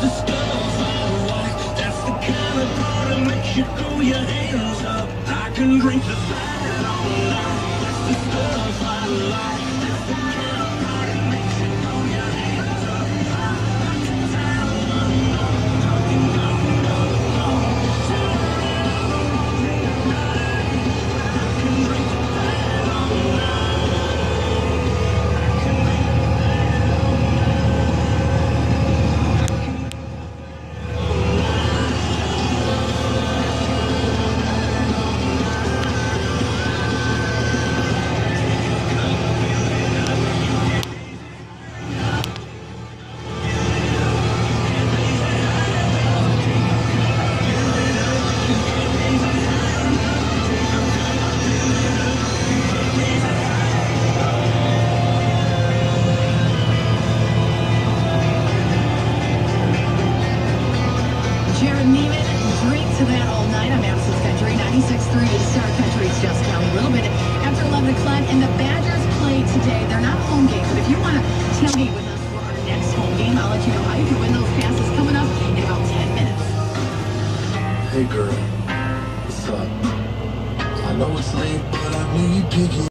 the stuff I like. That's the kind of party makes you throw your hands up. I can drink the bad all night. That's the stuff I like. That's the kind of party makes you throw your hands up. Jared Neiman, drink to that all night on Madison's Country, 96.3 Star Country's Just County. A little bit after 11 o'clock, and the Badgers play today. They're not a home game, but if you want to tailgate with us for our next home game, I'll let you know how you can win those passes coming up in about 10 minutes. Hey girl, what's up? I know it's late, but I need piggy.